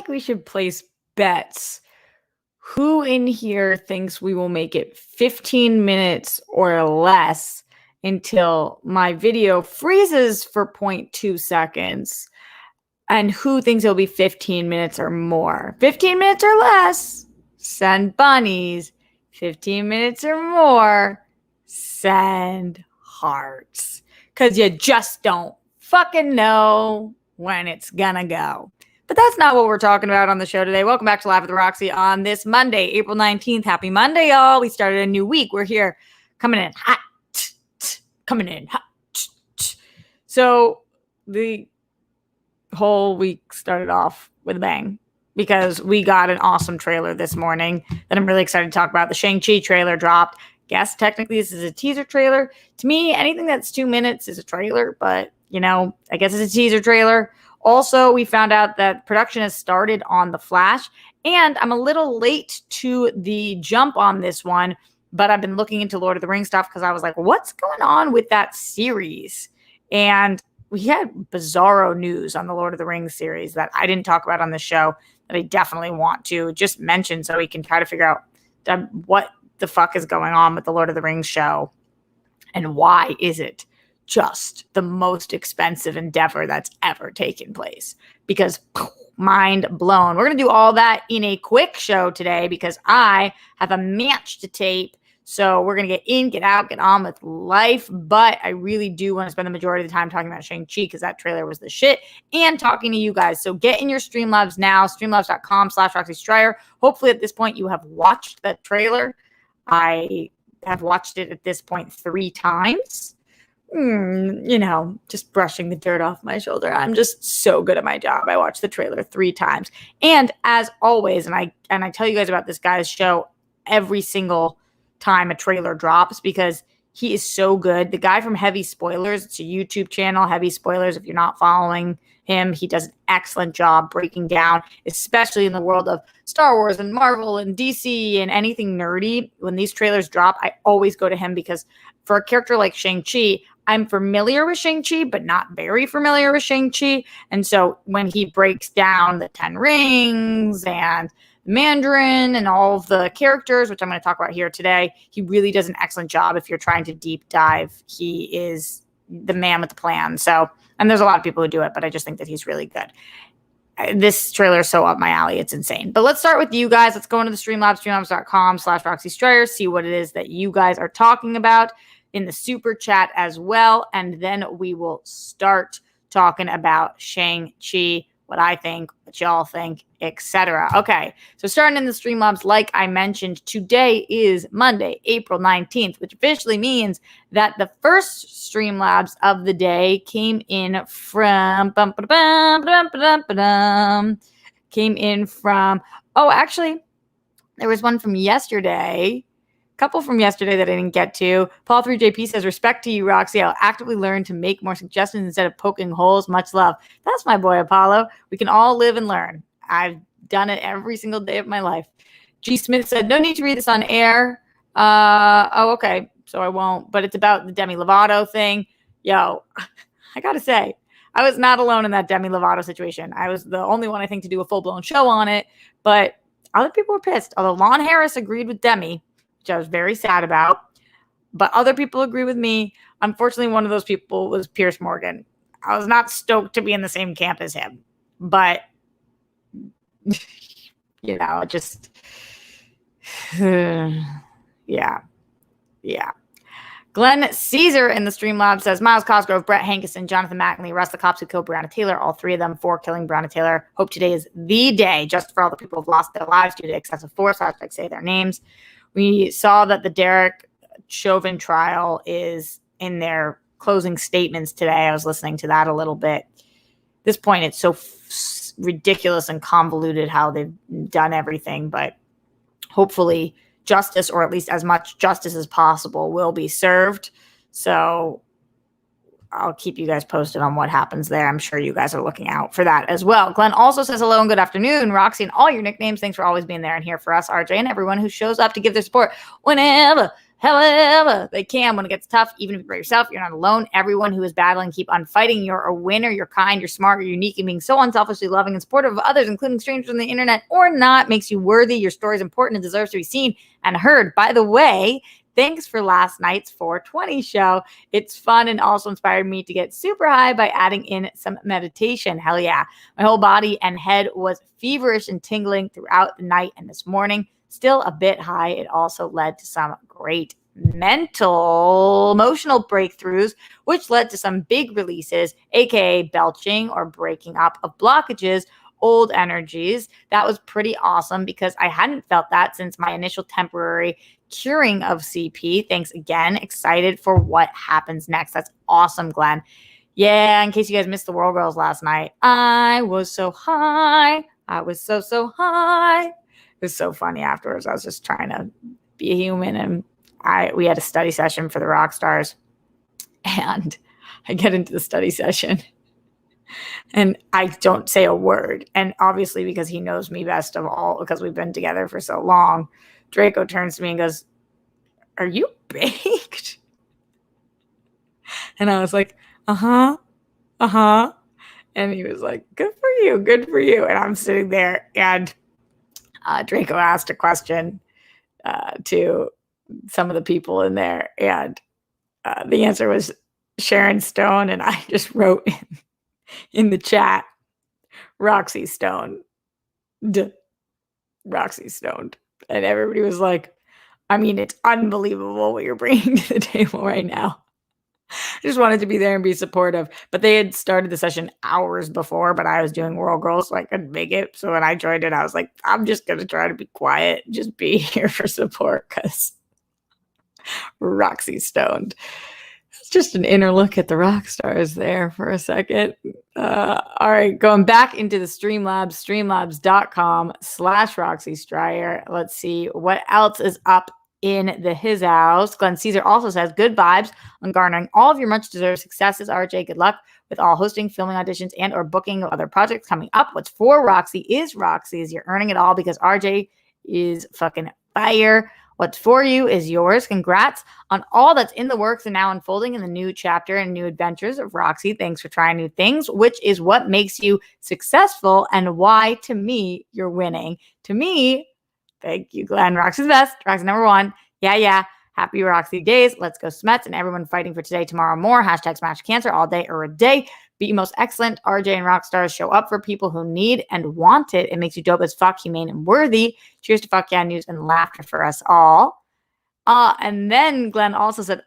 we should place bets. Who in here thinks we will make it 15 minutes or less until my video freezes for 0.2 seconds? And who thinks it'll be 15 minutes or more? 15 minutes or less, send bunnies. 15 minutes or more, send hearts. Because you just don't fucking know when it's gonna go. But that's not what we're talking about on the show today. Welcome back to Live with Roxy on this Monday, April 19th. Happy Monday, y'all. We started a new week. We're here coming in hot. Coming in hot. So the whole week started off with a bang because we got an awesome trailer this morning that I'm really excited to talk about. The Shang-Chi trailer dropped. Guess technically this is a teaser trailer. To me, anything that's 2 minutes is a trailer, but I guess it's a teaser trailer. Also, we found out that production has started on The Flash, and I'm a little late to the jump on this one, but I've been looking into Lord of the Rings stuff because I was like, what's going on with that series? And we had bizarro news on the Lord of the Rings series that I didn't talk about on the show that I definitely want to just mention so we can try to figure out what the fuck is going on with the Lord of the Rings show and why is it just the most expensive endeavor that's ever taken place. Because mind blown. We're going to do all that in a quick show today because I have a match to tape. So we're going to get in, get out, get on with life. But I really do want to spend the majority of the time talking about Shang-Chi because that trailer was the shit and talking to you guys. So get in your Streamlabs now, streamlabs.com/Roxy Stryer. Hopefully at this point you have watched that trailer. I have watched it at this point 3 times. Just brushing the dirt off my shoulder. I'm just so good at my job. I watched the trailer 3 times. And as always, and I tell you guys about this guy's show every single time a trailer drops because he is so good. The guy from Heavy Spoilers, it's a YouTube channel, Heavy Spoilers. If you're not following him, he does an excellent job breaking down, especially in the world of Star Wars and Marvel and DC and anything nerdy. When these trailers drop, I always go to him because for a character like Shang-Chi, I'm familiar with Shang-Chi, but not very familiar with Shang-Chi. And so when he breaks down the 10 rings and Mandarin and all of the characters, which I'm going to talk about here today, he really does an excellent job. If you're trying to deep dive, he is the man with the plan. So, and there's a lot of people who do it, but I just think that he's really good. This trailer is so up my alley. It's insane. But let's start with you guys. Let's go into the Streamlabs, streamlabs.com/Roxy Stryer, see what it is that you guys are talking about in the super chat as well. And then we will start talking about Shang-Chi, what I think, what y'all think, etc. Okay, so starting in the Streamlabs, like I mentioned, today is Monday, April 19th, which officially means that the first Streamlabs of the day came in from, actually, there was one from yesterday, couple from yesterday that I didn't get to. Paul 3JP says, respect to you, Roxy. I'll actively learn to make more suggestions instead of poking holes. Much love. That's my boy, Apollo. We can all live and learn. I've done it every single day of my life. G. Smith said, no need to read this on air. Okay. So I won't. But it's about the Demi Lovato thing. Yo, I got to say, I was not alone in that Demi Lovato situation. I was the only one, I think, to do a full-blown show on it. But other people were pissed. Although Lon Harris agreed with Demi, which I was very sad about. But other people agree with me. Unfortunately, one of those people was Pierce Morgan. I was not stoked to be in the same camp as him. But, just... yeah. Glenn Caesar in the Streamlab says, Miles Cosgrove, Brett Hankison, Jonathan McNally, arrest the cops who killed Breonna Taylor, all 3 of them for killing Breonna Taylor. Hope today is the day just for all the people who have lost their lives due to excessive force. I say their names. We saw that the Derek Chauvin trial is in their closing statements today. I was listening to that a little bit. At this point, it's so ridiculous and convoluted how they've done everything, but hopefully justice, or at least as much justice as possible, will be served. So I'll keep you guys posted on what happens there. I'm sure you guys are looking out for that as well. Glenn also says hello and good afternoon, Roxy, and all your nicknames. Thanks for always being there and here for us, RJ, and everyone who shows up to give their support whenever However, they can when it gets tough. Even if you're by yourself, you're not alone. Everyone who is battling, keep on fighting. You're a winner. You're kind. You're smart. You're unique. And being so unselfishly loving and supportive of others, including strangers on the internet or not, makes you worthy. Your story is important and deserves to be seen and heard. By the way, thanks for last night's 420 show. It's fun and also inspired me to get super high by adding in some meditation. Hell yeah. My whole body and head was feverish and tingling throughout the night and this morning. Still a bit high. It also led to some great emotional breakthroughs, which led to some big releases, aka belching or breaking up of blockages, old energies. That was pretty awesome because I hadn't felt that since my initial temporary curing of CP. Thanks again. Excited for what happens next. That's awesome, Glenn. Yeah, in case you guys missed the World Girls last night, I was so high. I was so high. It was so funny afterwards. I was just trying to be a human, and we had a study session for the rock stars, and I get into the study session and I don't say a word. And obviously, because he knows me best of all, because we've been together for so long, Draco turns to me and goes, "Are you baked?" And I was like, uh-huh. And he was like, good for you. And I'm sitting there, and Draco asked a question to some of the people in there, and the answer was Sharon Stone, and I just wrote in the chat, Roxy Stone. Roxy Stoned. And everybody was like, I mean, it's unbelievable what you're bringing to the table right now. I just wanted to be there and be supportive. But they had started the session hours before, but I was doing World Girls, so I couldn't make it. So when I joined it, I was like, I'm just going to try to be quiet, just be here for support, because Roxy Stoned. It's just an inner look at the rock stars there for a second. All right, going back into the Streamlabs, streamlabs.com/Roxy Stryer. Let's see what else is up in his house. Glenn Caesar also says, good vibes on garnering all of your much-deserved successes, RJ. Good luck with all hosting, filming auditions, and or booking of other projects coming up. What's for Roxy is Roxy's. You're earning it all because RJ is fucking fire. What's for you is yours. Congrats on all that's in the works and now unfolding in the new chapter and new adventures of Roxy. Thanks for trying new things, which is what makes you successful and why, to me, you're winning. To me, thank you, Glenn. Roxy's best. Roxy number one. Yeah. Happy Roxy days. Let's go Smets and everyone fighting for today, tomorrow, more. # smash cancer all day or a day. Be most excellent. RJ and Rockstars show up for people who need and want it. It makes you dope as fuck, humane and worthy. Cheers to fuck yeah news and laughter for us all. And then Glenn also said,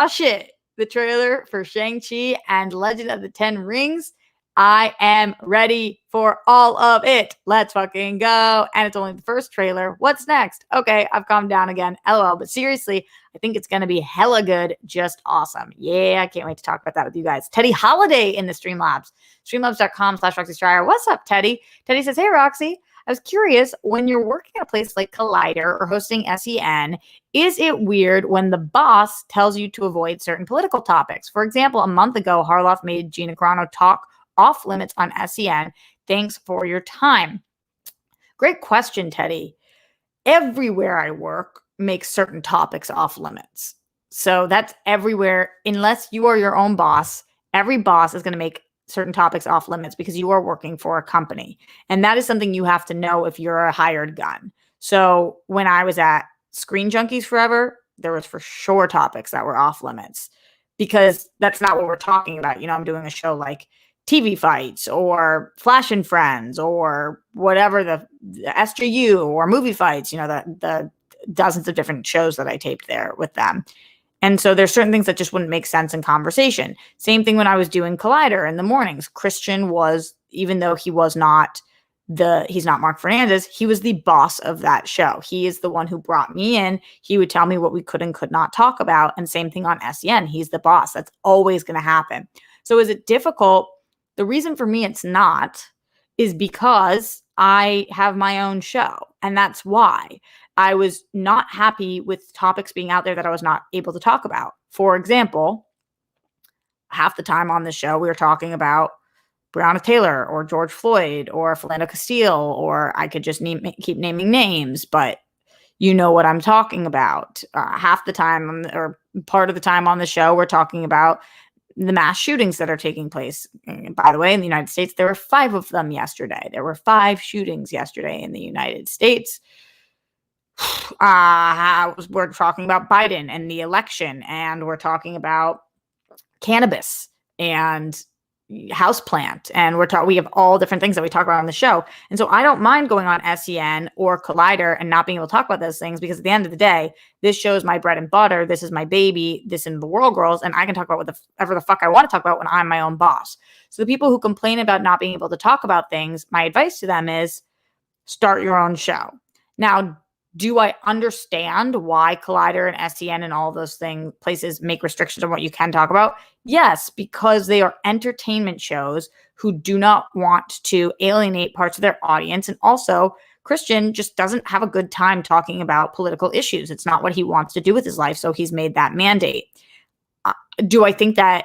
shit. The trailer for Shang-Chi and Legend of the Ten Rings. I am ready for all of it. Let's fucking go. And it's only the first trailer. What's next? Okay, I've calmed down again. LOL. But seriously, I think it's going to be hella good. Just awesome. Yeah, I can't wait to talk about that with you guys. Teddy Holiday in the Streamlabs. Streamlabs.com/Roxy Stryer. What's up, Teddy? Teddy says, hey, Roxy. I was curious, when you're working at a place like Collider or hosting SEN, is it weird when the boss tells you to avoid certain political topics? For example, a month ago, Harloff made Gina Carano talk off limits on SEN. Thanks for your time. Great question, Teddy. Everywhere I work makes certain topics off limits. So that's everywhere. Unless you are your own boss, every boss is going to make certain topics off limits because you are working for a company. And that is something you have to know if you're a hired gun. So when I was at Screen Junkies Forever, there was for sure topics that were off limits because that's not what we're talking about. You know, I'm doing a show like TV fights or Flash and Friends or whatever, the SJU or movie fights, you know, the dozens of different shows that I taped there with them. And so there's certain things that just wouldn't make sense in conversation. Same thing when I was doing Collider in the mornings. Christian was, even though he was not he's not Mark Fernandez, he was the boss of that show. He is the one who brought me in. He would tell me what we could and could not talk about. And same thing on SEN. He's the boss. That's always going to happen. So is it difficult? The reason for me it's not is because I have my own show. And that's why I was not happy with topics being out there that I was not able to talk about. For example, half the time on the show, we were talking about Breonna Taylor or George Floyd or Philando Castile, or I could just keep naming names. But, you know what I'm talking about. Half the time, or part of the time on the show, we're talking about the mass shootings that are taking place. And by the way, in the United States, there were 5 of them yesterday. There were 5 shootings yesterday in the United States. We're talking about Biden and the election, and we're talking about cannabis and houseplant, and we have all different things that we talk about on the show. And so I don't mind going on SEN or Collider and not being able to talk about those things, because at the end of the day, this show is my bread and butter. This is my baby. This is the World Girls, and I can talk about whatever the fuck I want to talk about when I'm my own boss. So the people who complain about not being able to talk about things, my advice to them is start your own show. Now, do I understand why Collider and SEN and all of those places make restrictions on what you can talk about? Yes, because they are entertainment shows who do not want to alienate parts of their audience. And also, Christian just doesn't have a good time talking about political issues. It's not what he wants to do with his life, so he's made that mandate. Do I think that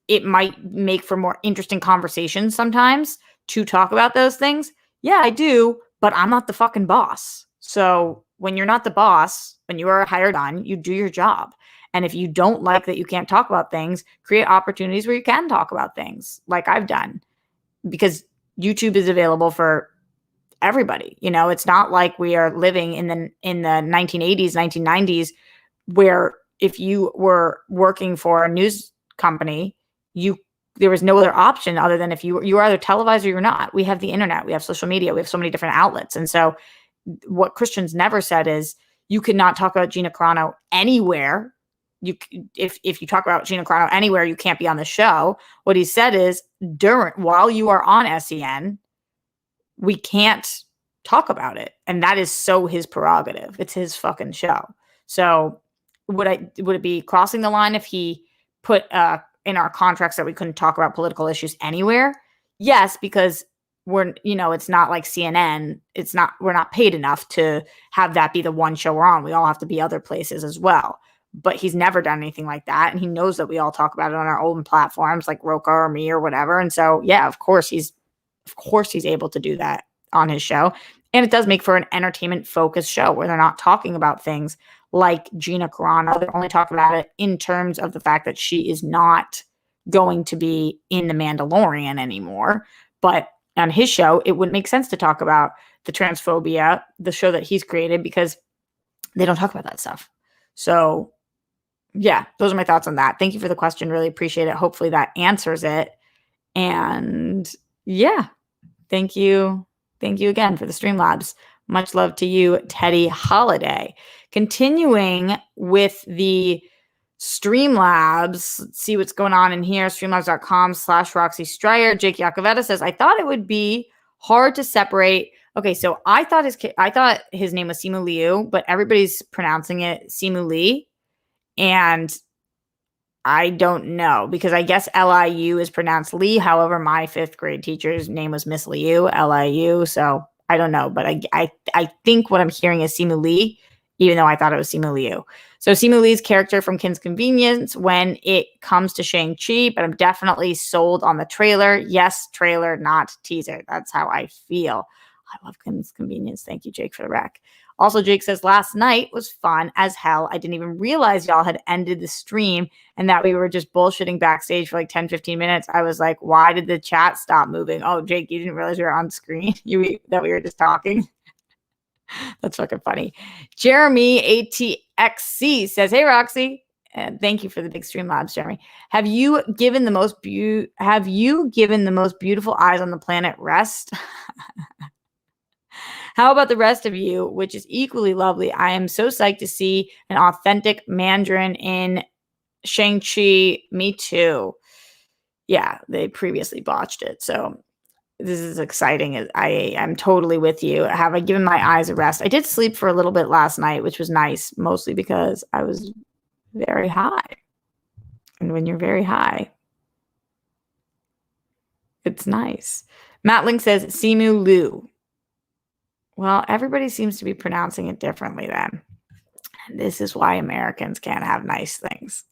it might make for more interesting conversations sometimes to talk about those things? Yeah, I do, but I'm not the fucking boss. So when you're not the boss, when you are hired on, you do your job. And if you don't like that you can't talk about things, create opportunities where you can talk about things, like I've done, because YouTube is available for everybody. You know, it's not like we are living in the 1980s, 1990s, where if you were working for a news company, there was no other option other than if you were either televised or you're not. We have the internet, we have social media, we have so many different outlets. And so what Christian's never said is you cannot talk about Gina Carano anywhere. If you talk about Gina Carano anywhere, you can't be on the show. What he said is while you are on SEN, we can't talk about it. And that is so his prerogative. It's his fucking show. So would it be crossing the line if he put in our contracts that we couldn't talk about political issues anywhere? Yes, because it's not like CNN. We're not paid enough to have that be the one show we're on. We all have to be other places as well. But he's never done anything like that. And he knows that we all talk about it on our own platforms like Roka or me or whatever. And so, yeah, of course he's able to do that on his show. And it does make for an entertainment focused show where they're not talking about things like Gina Carano. They're only talking about it in terms of the fact that she is not going to be in The Mandalorian anymore. But on his show, it wouldn't make sense to talk about the transphobia, the show that he's created, because they don't talk about that stuff. So yeah, those are my thoughts on that. Thank you for the question. Really appreciate it. Hopefully that answers it. And yeah, thank you. Thank you again for the Streamlabs. Much love to you, Teddy Holiday. Continuing with the Streamlabs, let's see what's going on in here. Streamlabs.com/Roxy Stryer. Jake Yacovetta says, I thought it would be hard to separate. Okay, so I thought his name was Simu Liu, but everybody's pronouncing it Simu Lee. And I don't know, because I guess Liu is pronounced Lee. However, my 5th grade teacher's name was Miss Liu, Liu. So I don't know, but I think what I'm hearing is Simu Lee, even though I thought it was Simu Liu. So Simu Lee's character from Kim's Convenience when it comes to Shang-Chi, but I'm definitely sold on the trailer. Yes, trailer, not teaser. That's how I feel. I love Kim's Convenience. Thank you, Jake, for the rec. Also, Jake says, last night was fun as hell. I didn't even realize y'all had ended the stream and that we were just bullshitting backstage for like 10, 15 minutes. I was like, why did the chat stop moving? Oh, Jake, you didn't realize we were on screen? That we were just talking? That's fucking funny. Jeremy ATXC says, hey, Roxy. And thank you for the big Streamlabs, Jeremy. Have you given the most beautiful eyes on the planet rest? How about the rest of you, which is equally lovely? I am so psyched to see an authentic Mandarin in Shang-Chi. Me too. Yeah, they previously botched it. So this is exciting. I'm totally with you. Have I given my eyes a rest? I did sleep for a little bit last night, which was nice, mostly because I was very high. And when you're very high, it's nice. Matt Link says, Simu Liu. Well, everybody seems to be pronouncing it differently then. This is why Americans can't have nice things.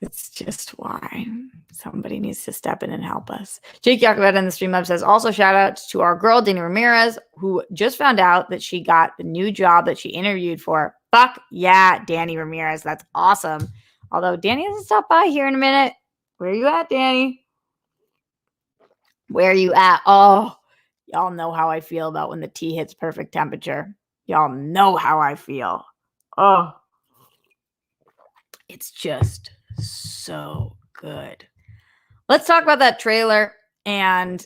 It's just why somebody needs to step in and help us. Jake Yakoveta in the Streamlab says, also shout out to our girl, Dani Ramirez, who just found out that she got the new job that she interviewed for. Fuck yeah, Dani Ramirez. That's awesome. Although Dani hasn't stopped by here in a minute. Where are you at, Dani? Where are you at? Oh, y'all know how I feel about when the tea hits perfect temperature. Y'all know how I feel. Oh, it's just so good. Let's talk about that trailer, and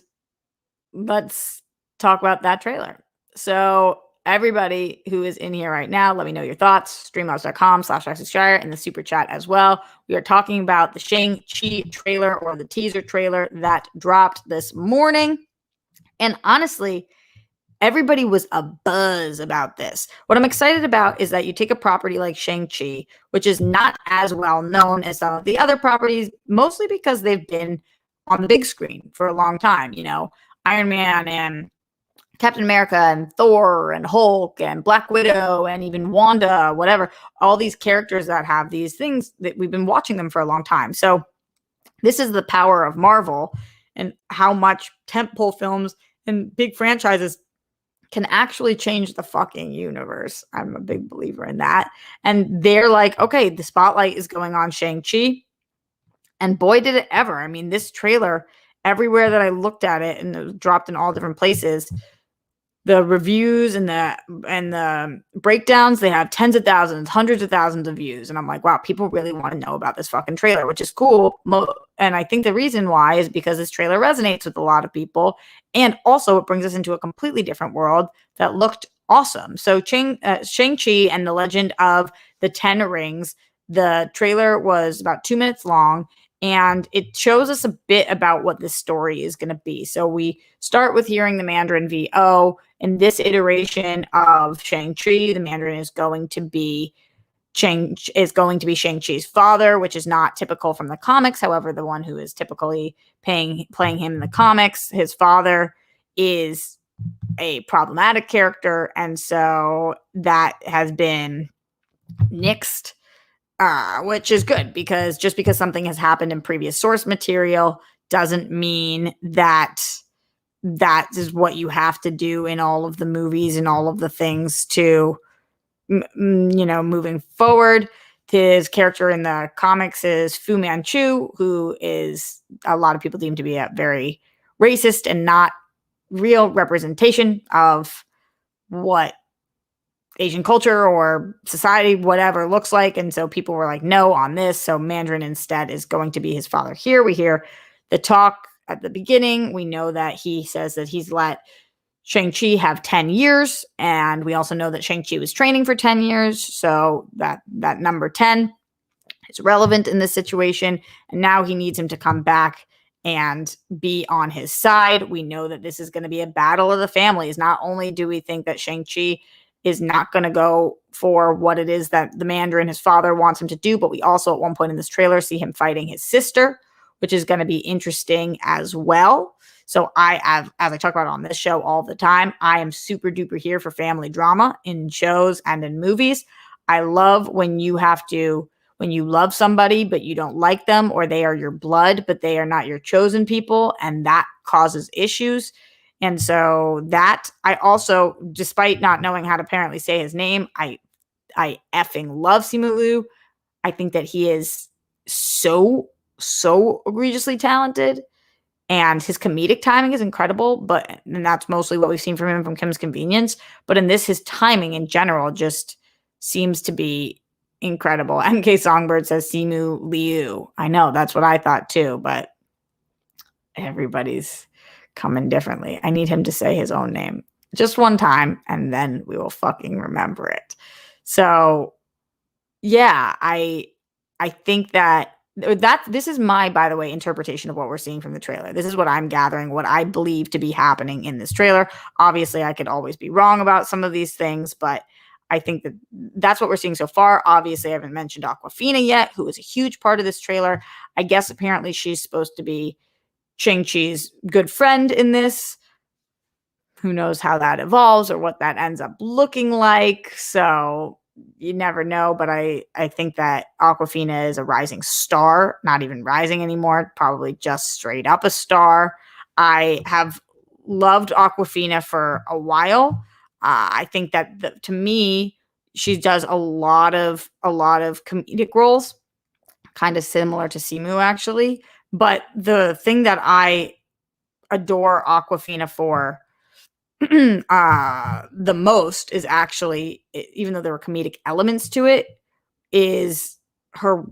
let's talk about that trailer. So everybody who is in here right now, let me know your thoughts. Streamlabs.com/Shire in the super chat as well. We are talking about the Shang-Chi trailer, or the teaser trailer that dropped this morning. And honestly, everybody was abuzz about this. What I'm excited about is that you take a property like Shang-Chi, which is not as well known as some of the other properties, mostly because they've been on the big screen for a long time. You know, Iron Man and Captain America and Thor and Hulk and Black Widow and even Wanda, whatever, all these characters that have these things that we've been watching them for a long time. So this is the power of Marvel and how much tentpole films and big franchises can actually change the fucking universe. I'm a big believer in that. And they're like, okay, the spotlight is going on Shang-Chi. And boy, did it ever. I mean, this trailer, everywhere that I looked at it, and it was dropped in all different places, the reviews and the breakdowns, they have tens of thousands, hundreds of thousands of views. And I'm like, wow, people really want to know about this fucking trailer, which is cool. And I think the reason why is because this trailer resonates with a lot of people. And also it brings us into a completely different world that looked awesome. So Shang-Chi and the Legend of the Ten Rings, the trailer was about 2 minutes long. And it shows us a bit about what this story is going to be. So we start with hearing the Mandarin VO. In this iteration of Shang-Chi, the Mandarin is going to be Shang-Chi's father, which is not typical from the comics. However, the one who is typically playing him in the comics, his father is a problematic character. And so that has been nixed. Which is good, because just because something has happened in previous source material doesn't mean that that is what you have to do in all of the movies and all of the things to, moving forward. His character in the comics is Fu Manchu, who is a lot of people deem to be a very racist and not real representation of what Asian culture or society, whatever, looks like. And so people were like, no on this. So Mandarin instead is going to be his father here. We hear the talk at the beginning. We know that he says that he's let Shang-Chi have 10 years. And we also know that Shang-Chi was training for 10 years. So that number 10 is relevant in this situation. And now he needs him to come back and be on his side. We know that this is going to be a battle of the families. Not only do we think that Shang-Chi is not going to go for what it is that the Mandarin, his father, wants him to do, but we also at one point in this trailer see him fighting his sister, which is going to be interesting as well. So as I talk about on this show all the time, I am super duper here for family drama in shows and in movies. I love when you love somebody, but you don't like them, or they are your blood, but they are not your chosen people, and that causes issues. And so that I also, despite not knowing how to apparently say his name, I effing love Simu Liu. I think that he is so egregiously talented, and his comedic timing is incredible. And that's mostly what we've seen from him from Kim's Convenience. But in this, his timing in general just seems to be incredible. MK Songbird says Simu Liu. I know, that's what I thought too, but everybody's coming differently. I need him to say his own name just one time, and then we will fucking remember it. So yeah, I think that this is my, by the way, interpretation of what we're seeing from the trailer. This is what I'm gathering, what I believe to be happening in this trailer. Obviously, I could always be wrong about some of these things, but I think that that's what we're seeing so far. Obviously, I haven't mentioned Awkwafina yet, who is a huge part of this trailer. I guess apparently she's supposed to be Shang-Chi's good friend in this. Who knows how that evolves or what that ends up looking like. So you never know, but I think that Aquafina is a rising star, not even rising anymore, probably just straight up a star. I have loved Aquafina for a while. I think that to me, she does a lot of comedic roles, kind of similar to Simu actually. But the thing that I adore Aquafina for the most is actually, even though there were comedic elements to it, is her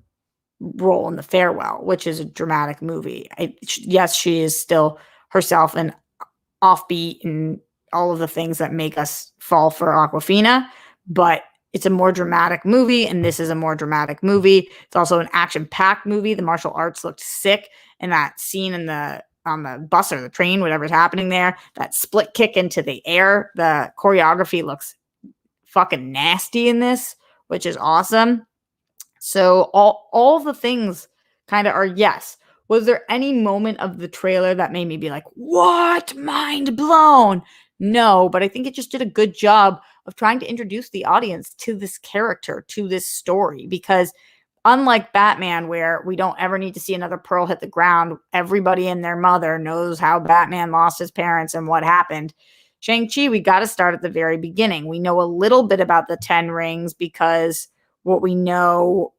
role in The Farewell, which is a dramatic movie. Yes, she is still herself and offbeat and all of the things that make us fall for Aquafina, but it's a more dramatic movie, and this is a more dramatic movie. It's also an action-packed movie. The martial arts looked sick, and that scene on the bus or the train, whatever's happening there, that split kick into the air, the choreography looks fucking nasty in this, which is awesome. So all the things kind of are yes. Was there any moment of the trailer that made me be like, "What? Mind blown?" No, but I think it just did a good job of trying to introduce the audience to this character, to this story, because unlike Batman, where we don't ever need to see another pearl hit the ground, everybody and their mother knows how Batman lost his parents and what happened. Shang-Chi, we got to start at the very beginning. We know a little bit about the 10 rings because what we know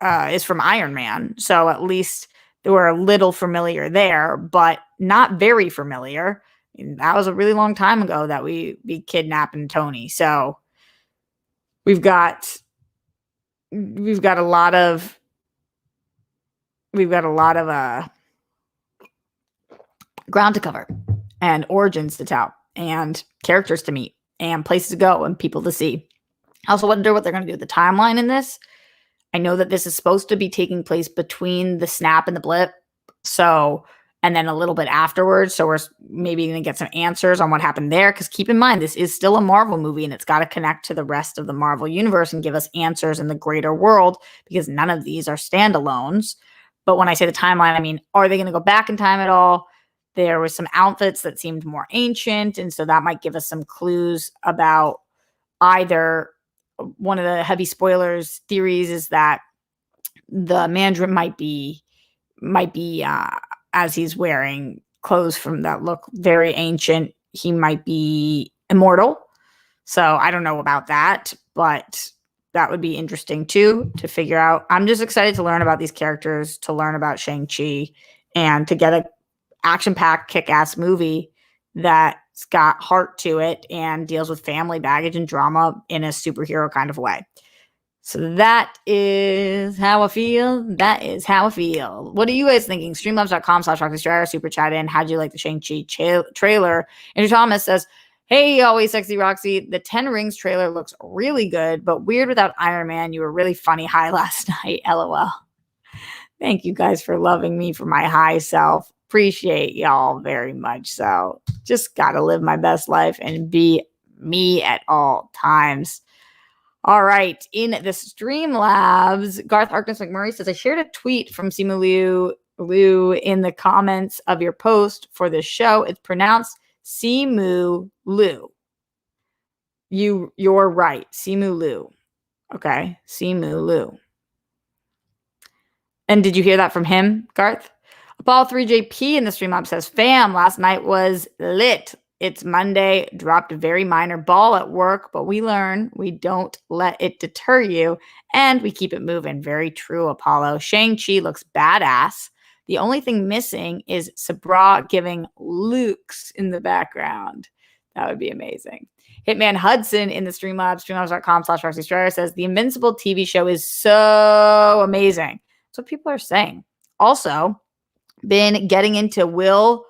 is from Iron Man. So at least we're a little familiar there, but not very familiar. And that was a really long time ago that we kidnapping Tony. So we've got a lot of ground to cover and origins to tell and characters to meet and places to go and people to see. I also wonder what they're going to do with the timeline in this. I know that this is supposed to be taking place between the snap and the blip. So, and then a little bit afterwards. So we're maybe going to get some answers on what happened there. Because keep in mind, this is still a Marvel movie and it's got to connect to the rest of the Marvel universe and give us answers in the greater world, because none of these are standalones. But when I say the timeline, I mean, are they going to go back in time at all? There was some outfits that seemed more ancient. And so that might give us some clues about either. One of the heavy spoilers theories is that the Mandarin might be as he's wearing clothes from that look very ancient, he might be immortal. So I don't know about that, but that would be interesting too to figure out. I'm just excited to learn about these characters, to learn about Shang-Chi, and to get a action-packed, kick-ass movie that's got heart to it and deals with family baggage and drama in a superhero kind of way. So that is how I feel. That is how I feel. What are you guys thinking? Streamlabs.com/RoxyStrider, super chat in. How'd you like the Shang-Chi trailer? Andrew Thomas says, "Hey, always sexy Roxy. The 10 Rings trailer looks really good, but weird without Iron Man. You were really funny high last night. LOL." Thank you guys for loving me for my high self. Appreciate y'all very much. So just got to live my best life and be me at all times. All right. In the Streamlabs, Garth Arkness McMurray says, "I shared a tweet from Simu Liu in the comments of your post for this show. It's pronounced Simu Liu. You're right. Simu Liu. Okay. Simu Liu. And did you hear that from him, Garth? Apollo 3JP in the Streamlab says, "Fam, last night was lit. It's Monday, dropped a very minor ball at work, but we learn, we don't let it deter you, and we keep it moving." Very true, Apollo. Shang-Chi looks badass. The only thing missing is Sabra giving Lukes in the background. That would be amazing. Hitman Hudson in the Streamlabs, streamlabs.com/RoxyStrider says, "The Invincible TV show is so amazing." That's what people are saying. Also, been getting into Will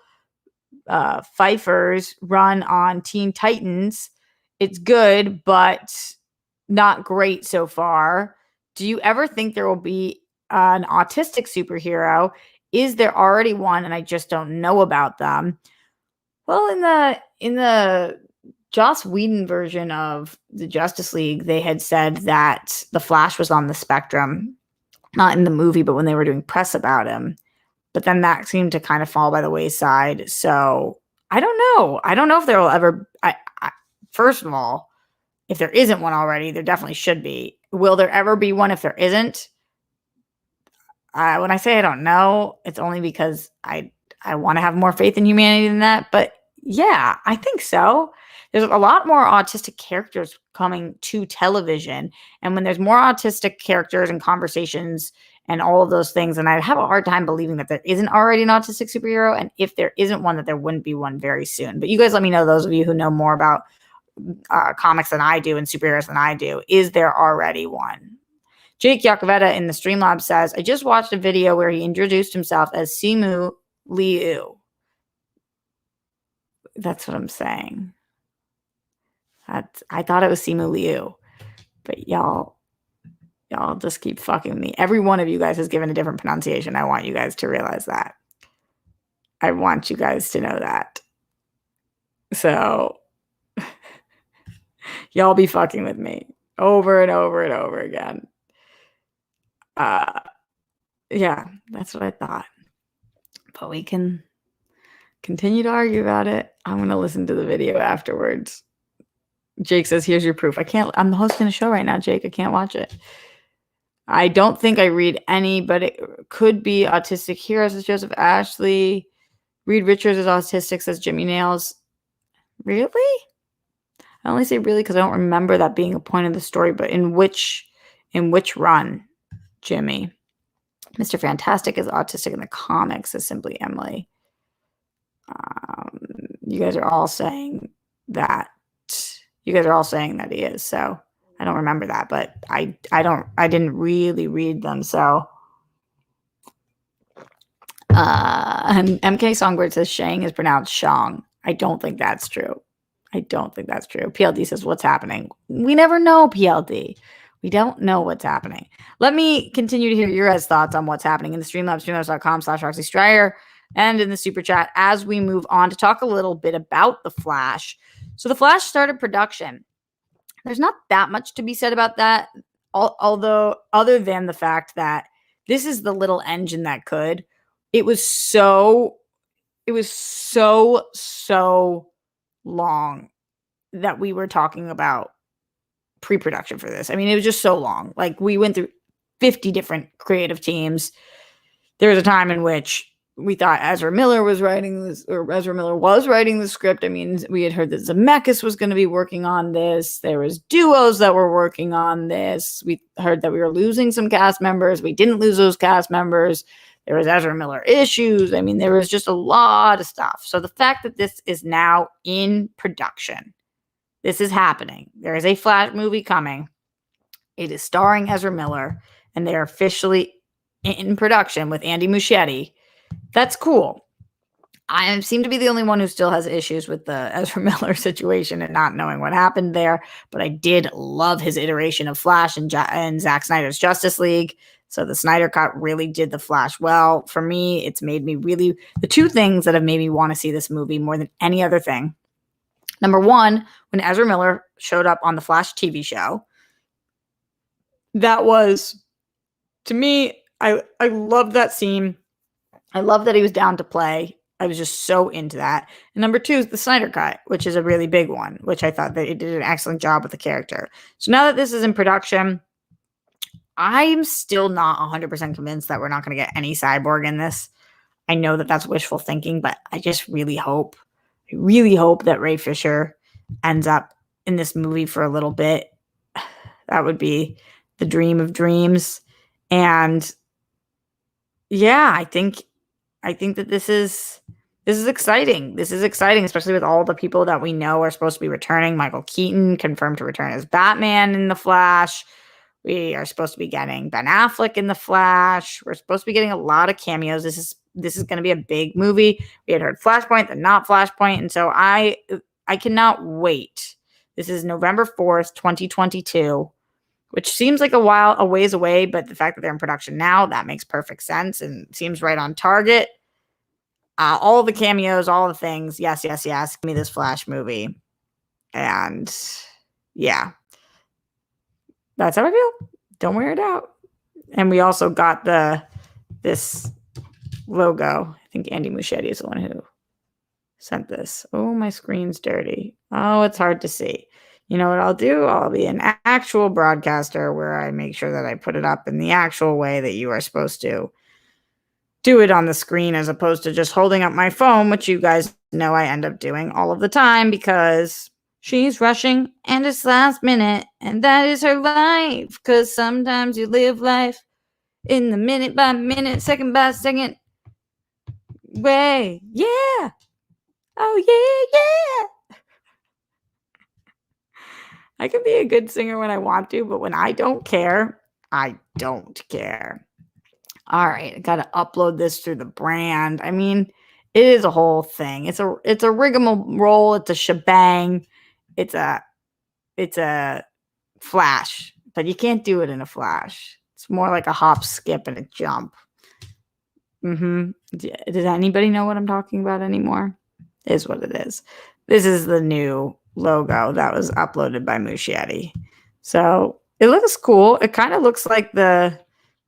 Pfeiffer's run on Teen Titans. It's good, but not great so far. Do you ever think there will be an autistic superhero? Is there already one and I just don't know about them? Well, in the Joss Whedon version of the Justice League, they had said that the Flash was on the spectrum, not in the movie, but when they were doing press about him. But then that seemed to kind of fall by the wayside. So I don't know. I don't know if there will ever. First of all, If there isn't one already, there definitely should be. Will there ever be one if there isn't? When I say I don't know, it's only because I want to have more faith in humanity than that. But yeah, I think so. There's a lot more autistic characters coming to television. And when there's more autistic characters and conversations and all of those things, and I have a hard time believing that there isn't already an autistic superhero. And if there isn't one, that there wouldn't be one very soon. But you guys let me know, those of you who know more about comics than I do and superheroes than I do. Is there already one? Jake Yakavetta in the Streamlabs says, I just watched a video where he introduced himself as Simu Liu. That's what I'm saying. I thought it was Simu Liu. But y'all just keep fucking with me. Every one of you guys has given a different pronunciation. I want you guys to realize that. I want you guys to know that. So y'all be fucking with me over and over and over again. Yeah, that's what I thought. But we can continue to argue about it. I'm going to listen to the video afterwards. Jake says, here's your proof. I'm hosting a show right now, Jake. I can't watch it. I don't think I read any, but it could be autistic heroes, says Joseph Ashley. Reed Richards is autistic, says Jimmy Nails. Really? I only say really because I don't remember that being a point of the story, but in which run, Jimmy? Mr. Fantastic is autistic in the comics, says Simply Emily. You guys are all saying that. You guys are all saying that he is. So I don't remember that, but I didn't really read them. So, and MK Songbird says Shang is pronounced Shang. I don't think that's true. PLD says, what's happening? We never know, PLD. We don't know what's happening. Let me continue to hear your guys' thoughts on what's happening in the Streamlabs, streamlabs.com/Roxy Stryer, and in the super chat as we move on to talk a little bit about The Flash. So The Flash started production. There's not that much to be said about that, although other than the fact that this is the little engine that could. It was so long that we were talking about pre-production for this. I mean, it was just so long. Like, we went through 50 different creative teams. There was a time in which we thought Ezra Miller was writing the script. I mean, we had heard that Zemeckis was going to be working on this. There was duos that were working on this. We heard that we were losing some cast members. We didn't lose those cast members. There was Ezra Miller issues. I mean, there was just a lot of stuff. So the fact that this is now in production, this is happening. There is a Flash movie coming. It is starring Ezra Miller, and they are officially in production with Andy Muschietti. That's cool. I seem to be the only one who still has issues with the Ezra Miller situation and not knowing what happened there. But I did love his iteration of Flash and Zack Snyder's Justice League. So the Snyder Cut really did the Flash well. For me, it's made me really, the two things that have made me want to see this movie more than any other thing. Number one, when Ezra Miller showed up on the Flash TV show, that was, to me, I loved that scene. I love that he was down to play. I was just so into that. And number two is the Snyder Cut, which is a really big one, which I thought that it did an excellent job with the character. So now that this is in production, I'm still not 100% convinced that we're not going to get any Cyborg in this. I know that that's wishful thinking, but I just really hope that Ray Fisher ends up in this movie for a little bit. That would be the dream of dreams. And yeah, I think that this is exciting. This is exciting, especially with all the people that we know are supposed to be returning. Michael Keaton confirmed to return as Batman in The Flash. We are supposed to be getting Ben Affleck in The Flash. We're supposed to be getting a lot of cameos. This is going to be a big movie. We had heard Flashpoint, then not Flashpoint, and so I cannot wait. This is November 4th, 2022, which seems like a ways away, but the fact that they're in production now, that makes perfect sense and seems right on target. All the cameos, all the things. Yes. Give me this Flash movie. And yeah, that's how I feel. Don't wear it out. And we also got this logo. I think Andy Muschietti is the one who sent this. Oh, my screen's dirty. Oh, it's hard to see. You know what I'll do? I'll be an actual broadcaster where I make sure that I put it up in the actual way that you are supposed to do it on the screen, as opposed to just holding up my phone, which you guys know I end up doing all of the time because she's rushing and it's last minute and that is her life. Because sometimes you live life in the minute by minute, second by second way. Yeah. Oh, yeah. I can be a good singer when I want to, but when I don't care, I don't care. All right, I got to upload this through the brand. I mean, it is a whole thing. It's a rigmarole. It's a shebang. It's a flash, but you can't do it in a flash. It's more like a hop, skip, and a jump. Does anybody know what I'm talking about anymore? It is what it is. This is the new logo that was uploaded by Muschietti. So it looks cool. It kind of looks like it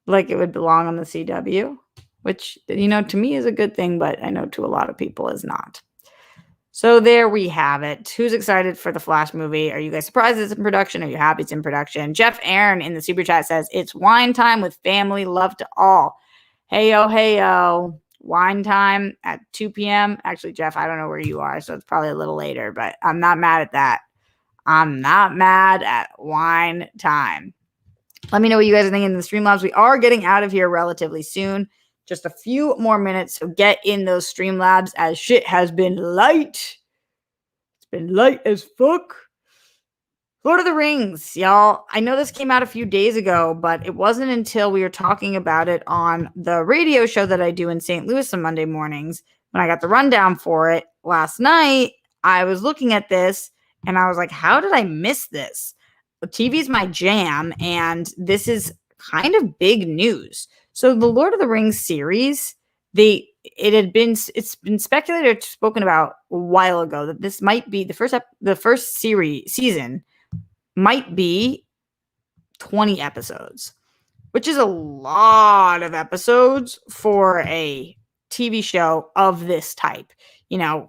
would belong on the CW, which, to me is a good thing, but I know to a lot of people is not. So there we have it. Who's excited for the Flash movie? Are you guys surprised it's in production? Are you happy it's in production? Jeff Aaron in the super chat says, it's wine time with family. Love to all. Hey, yo. Wine time at 2 p.m. Actually, Jeff, I don't know where you are, so it's probably a little later, but I'm not mad at that. I'm not mad at wine time. Let me know what you guys are thinking in the Streamlabs. We are getting out of here relatively soon. Just a few more minutes, so get in those Streamlabs as shit has been light. It's been light as fuck. Lord of the Rings, y'all. I know this came out a few days ago, but it wasn't until we were talking about it on the radio show that I do in St. Louis on Monday mornings when I got the rundown for it last night. I was looking at this and I was like, how did I miss this? TV's my jam, and this is kind of big news. So the Lord of the Rings series, it's been speculated or spoken about a while ago that this might be the first season might be 20 episodes, which is a lot of episodes for a TV show of this type.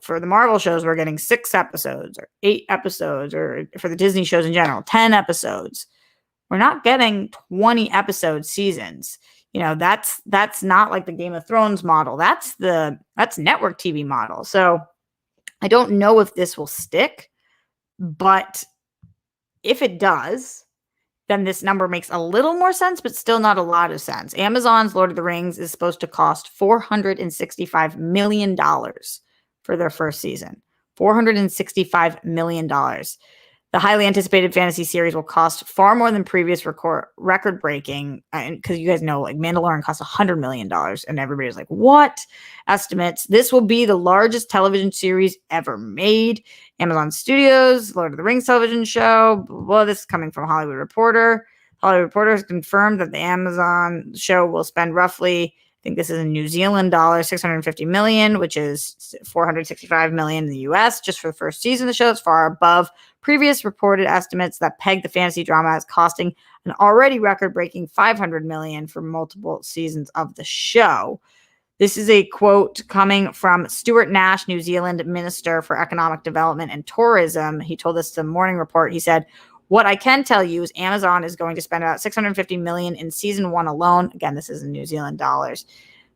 For the Marvel shows, we're getting 6 episodes or 8 episodes, or for the Disney shows in general, 10 episodes. We're not getting 20 episode seasons. That's not like the Game of Thrones model. That's network TV model. So I don't know if this will stick, but if it does, then this number makes a little more sense, but still not a lot of sense. Amazon's Lord of the Rings is supposed to cost $465 million for their first season. $465 million. The highly anticipated fantasy series will cost far more than previous record-breaking, because you guys know, like, Mandalorian cost $100 million, and everybody's like, what? Estimates. This will be the largest television series ever made. Amazon Studios, Lord of the Rings television show. Well, this is coming from Hollywood Reporter. Hollywood Reporter has confirmed that the Amazon show will spend roughly, I think this is in New Zealand dollars, $650 million, which is $465 million in the US just for the first season of the show. It's far above previous reported estimates that peg the fantasy drama as costing an already record-breaking $500 million for multiple seasons of the show. This is a quote coming from Stuart Nash, New Zealand Minister for Economic Development and Tourism. He told us the Morning Report. He said, what I can tell you is Amazon is going to spend about $650 million in season 1 alone. Again, this is in New Zealand dollars.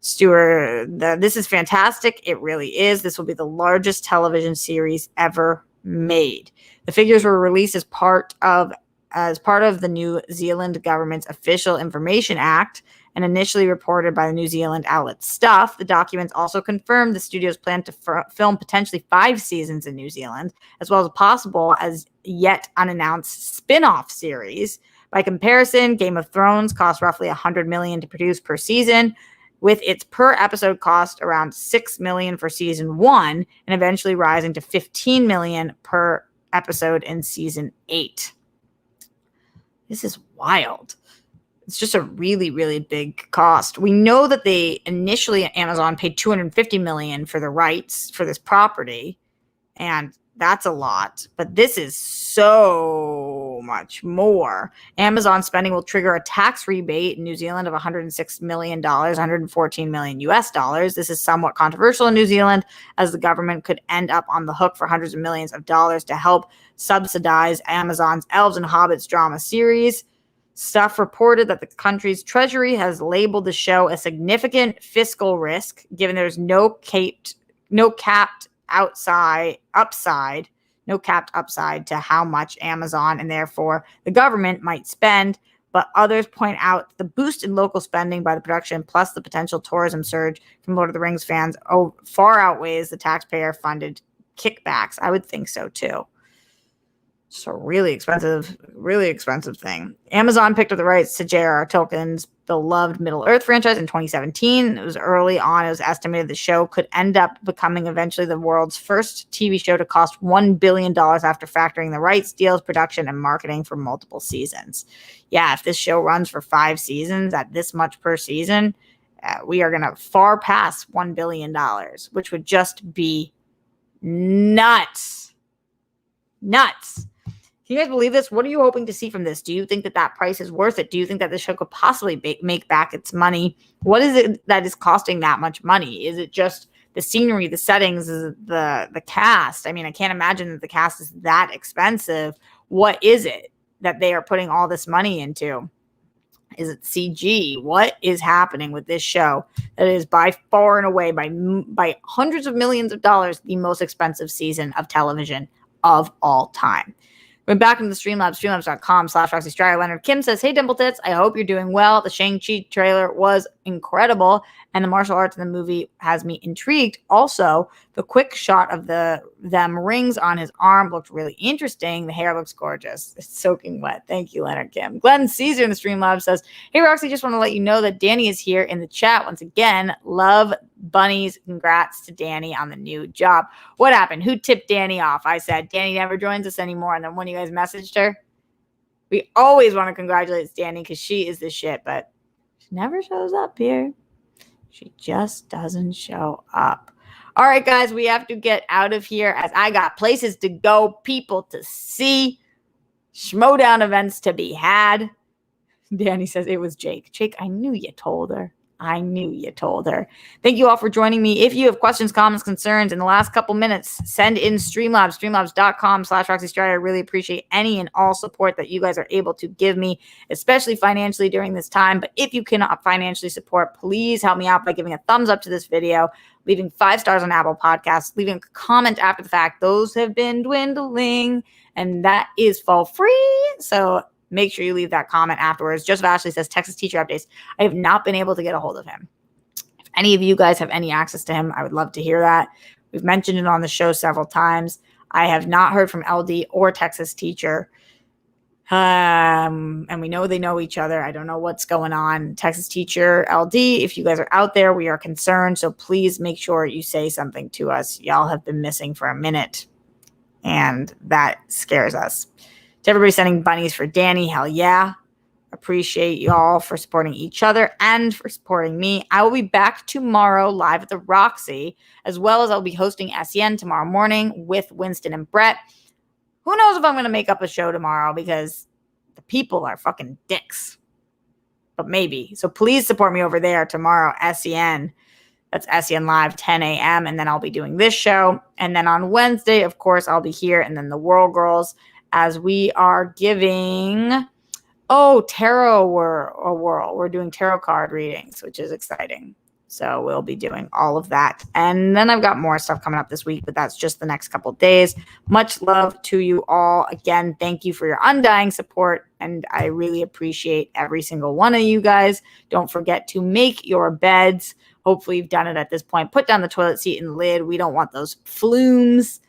Stuart, this is fantastic. It really is. This will be the largest television series ever made. The figures were released as part of the New Zealand government's Official Information Act and initially reported by the New Zealand outlet Stuff. The documents also confirmed the studio's plan to film potentially 5 seasons in New Zealand, as well as a possible as yet unannounced spin-off series. By comparison, Game of Thrones cost roughly $100 million to produce per season, with its per episode cost around $6 million for season 1 and eventually rising to $15 million per episode in season 8. This is wild. It's just a really, really big cost. We know that Amazon paid $250 million for the rights for this property, and that's a lot. But this is so so much more. Amazon spending will trigger a tax rebate in New Zealand of $106 million, $114 million US dollars. This is somewhat controversial in New Zealand, as the government could end up on the hook for hundreds of millions of dollars to help subsidize Amazon's Elves and Hobbits drama series. Stuff reported that the country's treasury has labeled the show a significant fiscal risk, given there's no capped upside to how much Amazon and therefore the government might spend. But others point out the boost in local spending by the production, plus the potential tourism surge from Lord of the Rings fans, far outweighs the taxpayer-funded kickbacks. I would think so too. It's a really expensive thing. Amazon picked up the rights to J.R.R. Tolkien's beloved Middle-earth franchise in 2017. It was early on. It was estimated the show could end up becoming eventually the world's first TV show to cost $1 billion after factoring the rights, deals, production, and marketing for multiple seasons. Yeah, if this show runs for 5 seasons at this much per season, we are going to far past $1 billion, which would just be nuts. Nuts. Can you guys believe this? What are you hoping to see from this? Do you think that price is worth it? Do you think that the show could possibly make back its money? What is it that is costing that much money? Is it just the scenery, the settings, is it the cast? I mean, I can't imagine that the cast is that expensive. What is it that they are putting all this money into? Is it CG? What is happening with this show that is by far and away, by hundreds of millions of dollars, the most expensive season of television of all time? Went back into the Streamlabs, streamlabs.com/Roxy Striar. Leonard Kim says, hey, Dimple Tits, I hope you're doing well. The Shang-Chi trailer was incredible, and the martial arts in the movie has me intrigued. Also, the quick shot of them rings on his arm looked really interesting. The hair looks gorgeous. It's soaking wet. Thank you, Leonard Kim. Glenn Caesar in the Streamlabs says, hey, Roxy, just want to let you know that Danny is here in the chat once again. Love bunnies. Congrats to Danny on the new job. What happened? Who tipped Danny off? I said, Danny never joins us anymore. And then one of you guys messaged her. We always want to congratulate Danny because she is the shit, but she never shows up here. She just doesn't show up. All right, guys, we have to get out of here as I got places to go, people to see, Schmodown events to be had. Danny says it was Jake. Jake, I knew you told her. Thank you all for joining me. If you have questions, comments, concerns in the last couple minutes, send in Streamlabs, streamlabs.com/Roxy Striar. I really appreciate any and all support that you guys are able to give me, especially financially during this time. But if you cannot financially support, please help me out by giving a thumbs up to this video, leaving 5 stars on Apple Podcasts, leaving a comment after the fact. Those have been dwindling, and that is for free. So make sure you leave that comment afterwards. Joseph Ashley says, Texas teacher updates. I have not been able to get a hold of him. If any of you guys have any access to him, I would love to hear that. We've mentioned it on the show several times. I have not heard from LD or Texas teacher. And we know they know each other. I don't know what's going on. Texas teacher, LD, if you guys are out there, we are concerned. So please make sure you say something to us. Y'all have been missing for a minute, and that scares us. To everybody sending bunnies for Danny, hell yeah. Appreciate y'all for supporting each other and for supporting me. I will be back tomorrow live at the Roxy, as well as I'll be hosting SEN tomorrow morning with Winston and Brett. Who knows if I'm going to make up a show tomorrow because the people are fucking dicks. But maybe. So please support me over there tomorrow, SEN. That's SEN Live, 10 a.m. And then I'll be doing this show. And then on Wednesday, of course, I'll be here. And then the World Girls, as we are giving, tarot whirl. We're doing tarot card readings, which is exciting. So we'll be doing all of that. And then I've got more stuff coming up this week, but that's just the next couple days. Much love to you all. Again, thank you for your undying support. And I really appreciate every single one of you guys. Don't forget to make your beds. Hopefully you've done it at this point. Put down the toilet seat and lid. We don't want those flumes.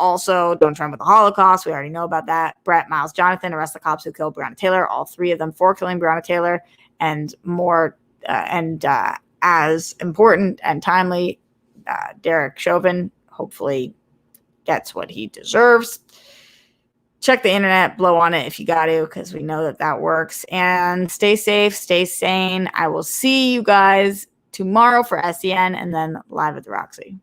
Also, don't trend with the Holocaust. We already know about that. Brett, Miles, Jonathan, arrest the cops who killed Breonna Taylor. All 3 of them for killing Breonna Taylor. And more, as important and timely, Derek Chauvin hopefully gets what he deserves. Check the internet, blow on it if you got to, because we know that works. And stay safe, stay sane. I will see you guys tomorrow for SEN and then live at the Roxy.